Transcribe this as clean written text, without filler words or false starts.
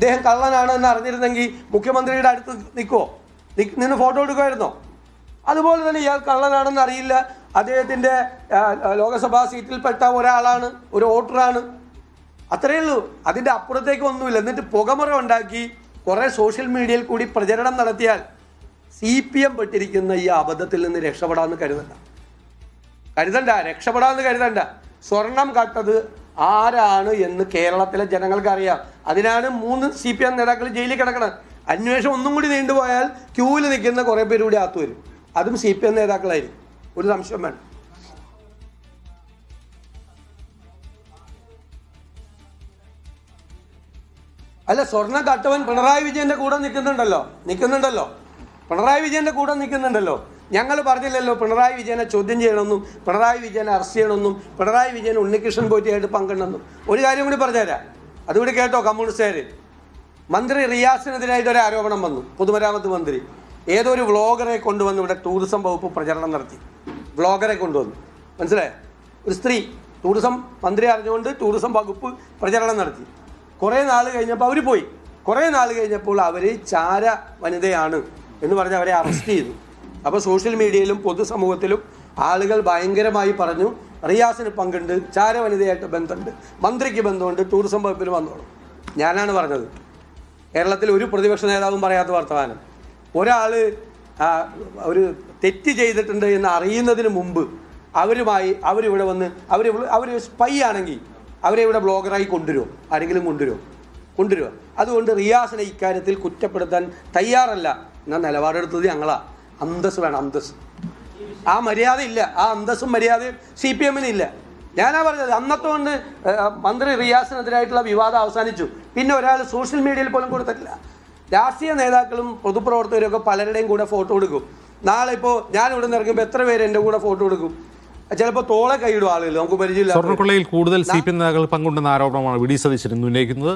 ഇദ്ദേഹം കള്ളനാണ് എന്ന് അറിഞ്ഞിരുന്നെങ്കിൽ മുഖ്യമന്ത്രിയുടെ അടുത്ത് നിന്ന് ഫോട്ടോ എടുക്കുമായിരുന്നോ? അതുപോലെ തന്നെ ഇയാൾ കള്ളനാണെന്ന് അറിയില്ല, അദ്ദേഹത്തിൻ്റെ ലോക്സഭാ സീറ്റിൽപ്പെട്ട ഒരാളാണ്, ഒരു വോട്ടറാണ്, അത്രയേ ഉള്ളൂ. അതിൻ്റെ അപ്പുറത്തേക്ക് ഒന്നുമില്ല. എന്നിട്ട് പുകമുറ ഉണ്ടാക്കി കുറേ സോഷ്യൽ മീഡിയയിൽ കൂടി പ്രചരണം നടത്തിയാൽ CPM പെട്ടിരിക്കുന്ന ഈ അബദ്ധത്തിൽ നിന്ന് രക്ഷപ്പെടാമെന്ന് കരുതണ്ട. സ്വർണം കട്ടത് ആരാണ് എന്ന് കേരളത്തിലെ ജനങ്ങൾക്ക് അറിയാം. അതിനാണ് 3 CPM നേതാക്കൾ ജയിലിൽ കിടക്കണം. അന്വേഷണം ഒന്നും കൂടി നീണ്ടുപോയാൽ ക്യൂവിൽ നിൽക്കുന്ന കുറേ പേര് കൂടി അകത്ത് വരും. അതും CPM നേതാക്കളായിരിക്കും, ഒരു സംശയം വേണം. അല്ല, സ്വർണം കട്ടവൻ പിണറായി വിജയന്റെ കൂടെ നിൽക്കുന്നുണ്ടല്ലോ. ഞങ്ങൾ പറഞ്ഞില്ലല്ലോ പിണറായി വിജയനെ ചോദ്യം ചെയ്യണമെന്നും പിണറായി വിജയനെ അറസ്റ്റ് ചെയ്യണമെന്നും പിണറായി വിജയൻ ഉണ്ണികൃഷ്ണൻ പോറ്റിയായിട്ട് പങ്കിടണമെന്നും. ഒരു കാര്യം കൂടി പറഞ്ഞുതരാം, അതുകൂടി കേട്ടോ കമ്മ്യൂണിസ്റ്റുകാർ. മന്ത്രി റിയാസിനെതിരായിട്ട് ഒരു ആരോപണം വന്നു. പൊതുമരാമത്ത് മന്ത്രി ഏതോ ഒരു വ്ളോഗറെ കൊണ്ടുവന്ന് ഇവിടെ ടൂറിസം വകുപ്പ് പ്രചരണം നടത്തി. വ്ളോഗറെ കൊണ്ടുവന്നു, മനസ്സിലായോ? ഒരു സ്ത്രീ ടൂറിസം മന്ത്രി അറിഞ്ഞുകൊണ്ട് ടൂറിസം വകുപ്പ് പ്രചരണം നടത്തി. കുറേ നാൾ കഴിഞ്ഞപ്പോൾ അവർ പോയി. കുറേ നാൾ കഴിഞ്ഞപ്പോൾ അവർ ചാര വനിതയാണ് എന്ന് പറഞ്ഞ് അവരെ അറസ്റ്റ് ചെയ്തു. അപ്പോൾ സോഷ്യൽ മീഡിയയിലും പൊതുസമൂഹത്തിലും ആളുകൾ ഭയങ്കരമായി പറഞ്ഞു റിയാസിന് പങ്കുണ്ട്, ചാര വനിതയായിട്ട് ബന്ധമുണ്ട്, മന്ത്രിക്ക് ബന്ധമുണ്ട്, ടൂറിസം വകുപ്പിൽ വന്നോളും. ഞാനാണ് പറഞ്ഞത്. കേരളത്തിൽ ഒരു പ്രതിപക്ഷ നേതാവും പറയാത്ത വർത്തമാനം. ഒരാൾ ഒരു തെറ്റ് ചെയ്തിട്ടുണ്ട് എന്ന് അറിയുന്നതിന് മുമ്പ് അവരിവിടെ വന്ന് അവർ സ്പൈ ആണെങ്കിൽ അവരെ ഇവിടെ ബ്ലോഗറായി ആരെങ്കിലും കൊണ്ടുവരുമോ? അതുകൊണ്ട് റിയാസിനെ ഇക്കാര്യത്തിൽ കുറ്റപ്പെടുത്താൻ തയ്യാറല്ല എന്നാൽ നിലപാടെടുത്തത് ഞങ്ങളാ. അന്തസ് വേണം, അന്തസ്. ആ മര്യാദ ഇല്ല, ആ അന്തസ്സും മര്യാദയും CPM-ന് ഇല്ല. ഞാനാ പറഞ്ഞത്, അന്നത്തെ കൊണ്ട് മന്ത്രി റിയാസിനെതിരായിട്ടുള്ള വിവാദം അവസാനിച്ചു. പിന്നെ ഒരാൾ സോഷ്യൽ മീഡിയയിൽ പോലും കൊടുത്തിട്ടില്ല. രാഷ്ട്രീയ നേതാക്കളും പൊതുപ്രവർത്തകരും ഒക്കെ പലരുടെയും കൂടെ ഫോട്ടോ എടുക്കും. നാളെ ഇപ്പോൾ ഞാൻ ഇവിടെ നിന്ന് ഇറങ്ങുമ്പോൾ എത്ര പേര് എൻ്റെ കൂടെ ഫോട്ടോ എടുക്കും? ചിലപ്പോൾ തോളെ കൈയിടും ആളുകൾ, നമുക്ക് പരിചയമില്ല. സ്വർണ്ണക്കൊള്ളയിൽ കൂടുതൽ CPM നേതാക്കൾ പങ്കുണ്ടെന്ന ആരോപണമാണ് VD സതീശൻ ഉന്നയിക്കുന്നത്.